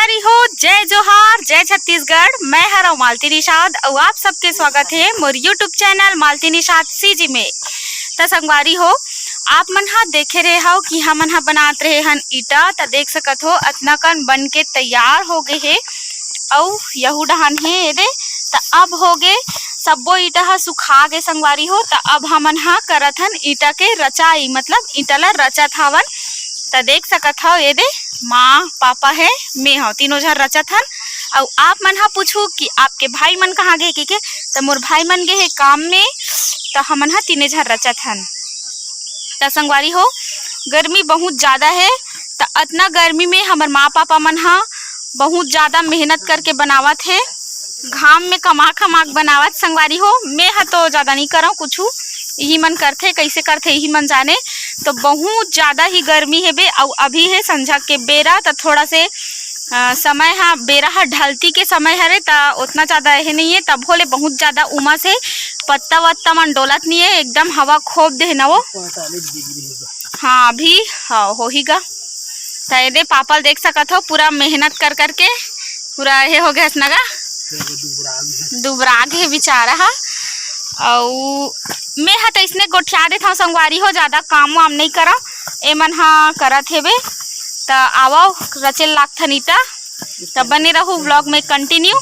संगवारी हो, जय जोहार, जय छत्तीसगढ़। मैं हरा मालती निषाद और आप सबके स्वागत है मोर यूट्यूब चैनल मालती निषाद सीजी में। तो संगवारी हो, आप मन हा देखे रहे हो कि हमन हा बनात रहे हन ईटा। तो देख सकत हो अतना कन बन के तैयार हो गए है और यहू डहान है एदे। तो अब हो गए सब्बो ईटा हा सुखा गए संगवारी हो। तो अब हमन हा करत हन ईटा के रचाई, मतलब ईटा ला रचत हवन। तो देख सकत हो ये दे माँ पापा है मैं हूँ, तीनों झर रचत हन। और आप मन हा पूछू कि आपके भाई मन कहाँ गए के तो मोर भाई मन गए है काम में। तो हमन हा तीने झर रचत हन। तो संगवारी हो, गर्मी बहुत ज़्यादा है। तो इतना गर्मी में हमार माँ पापा मन हा बहुत ज़्यादा मेहनत करके बनावत है, घाम में कमा खमाक बनावत। संगवारी हो, मैं हा तो ज़्यादा नहीं करऊँ कुछ, यही मन करथे, कैसे करथे यही मन जाने। तो बहुत ज़्यादा ही गर्मी है बे। और अभी है संझा के बेरा। तो थोड़ा से समय हा बेरा हा ढलती के समय हरे। तो उतना ज़्यादा यह नहीं है, तब होले बहुत ज़्यादा उमस है। पत्ता वत्ता मन डोलत नहीं है, एकदम हवा खोप दे ना वो। हाँ अभी हाँ हो ही गा। तो ये पापा देख सकत हो पूरा मेहनत कर करके पूरा ये हो गया नगा दुबराग है बेचारा हा। और मैं हा तो इसने गोठिया देता हूँ संगवारी हो, ज़्यादा काम वाम नहीं करा एमन हा करत हेबे। तो आओ रचेल लागथन ईटा। तो बने रहो व्लॉग में कंटिन्यू।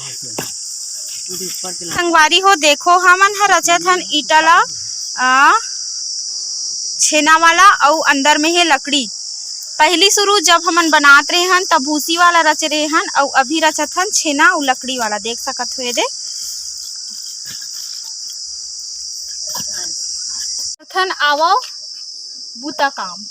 संगवारी हो देखो हमन हा रचत हन ईटा ला छेना वाला और अंदर में है लकड़ी। पहली शुरू जब हमन बनात रहे हन तब भूसी वाला रच रहे हन और अभी रचत हन छेना और लकड़ी वाला। देख सकत हो दे आवो बूता काम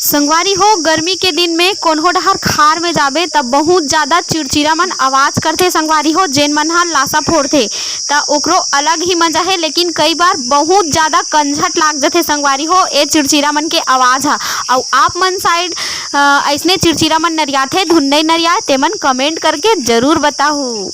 संगवारी हो। गर्मी के दिन में कोन्हो डहर खार में जाबे तब बहुत ज़्यादा चिड़चिड़ा मन आवाज़ करते संगवारी हो, जेन मन हा लाशा फोड़ते। तो ओकरो अलग ही मजा है, लेकिन कई बार बहुत ज़्यादा कंझट लाग जाते संगवारी हो ये चिड़चिड़ा मन के आवाज़ हा। और आप मन साइड ऐसने चिड़चिड़ा मन नरियाथे धुन नहीं नरियाए ते मन कमेंट करके ज़रूर बताओ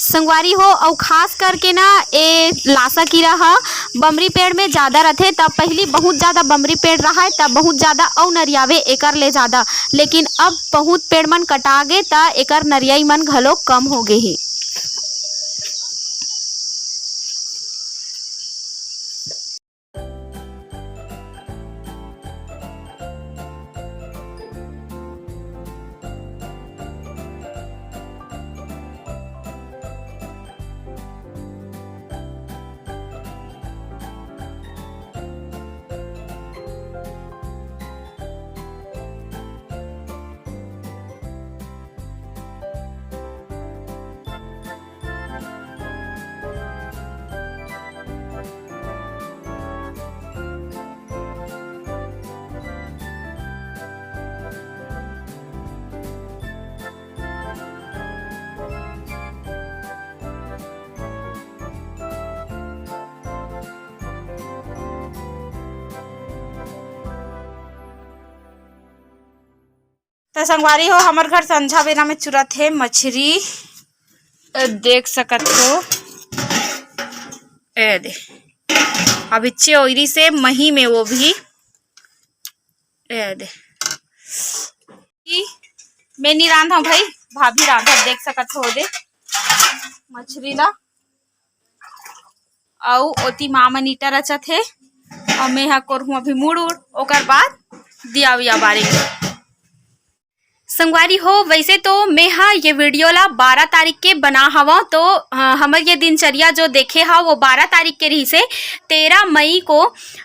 संगवारी हो। और खास करके ना ये लाशा कीड़ा हा बमरी पेड़ में ज़्यादा रहते। तब पहली बहुत ज़्यादा बमरी पेड़ रहा है, तब बहुत ज़्यादा और नरियावे एकर ले ज़्यादा। लेकिन अब बहुत पेड़ मन कटा गए ता एकर नरियाई मन घलो कम हो गए है। तो संगवारी हो, हमार घर संझा बेरा में चुरत है मछली। देख सकत हो ए दे अब इच्छे ओरी से मही में वो भी ए दे मैं नहीं रांधा भाई, भाभी रांधा। देख सकत हो दे मछली ला और ओती मामा नीटा रचत है। और मैं हा कोरहूँ अभी मुड़ उड़ ओकर बाद दिया विया बारी संगवारी हो। वैसे तो मैं हाँ ये वीडियो ला 12 तारीख के बना हवा। तो हमार ये दिनचर्या जो देखे हा वो 12 तारीख के रही से 13 मई को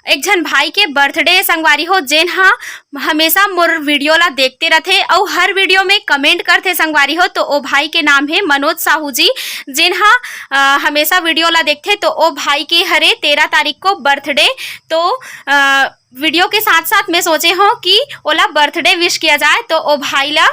एक जन भाई के बर्थडे संगवारी हो, जेन हाँ हमेशा मोर वीडियो ला देखते रहते और हर वीडियो में कमेंट करते संगवारी हो। तो ओ भाई के नाम है मनोज साहू जी, जेन हाँ हमेशा वीडियो ला देखते। तो ओ भाई के हरे 13 तारीख को बर्थडे। तो वीडियो के साथ साथ मैं सोचे हूँ कि ओला बर्थडे विश किया जाए। तो ओ भाई ला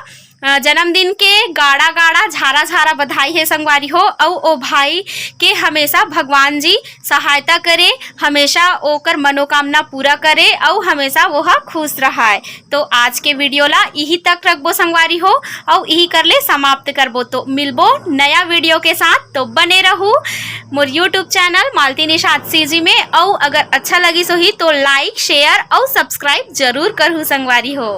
जन्मदिन के गाड़ा गाड़ा झारा झारा बधाई है संगवारी हो। और ओ भाई के हमेशा भगवान जी सहायता करे, हमेशा ओकर मनोकामना पूरा करे और हमेशा वो खुश रहा है। तो आज के वीडियो ला यही तक रखबो संगवारी हो और यही कर ले समाप्त करबो। तो मिलबो नया वीडियो के साथ। तो बने रहू मोर यूट्यूब चैनल मालती निषाद सीजी में। और अगर अच्छा लगी सो ही तो लाइक शेयर और सब्सक्राइब जरूर करहु संगवारी हो।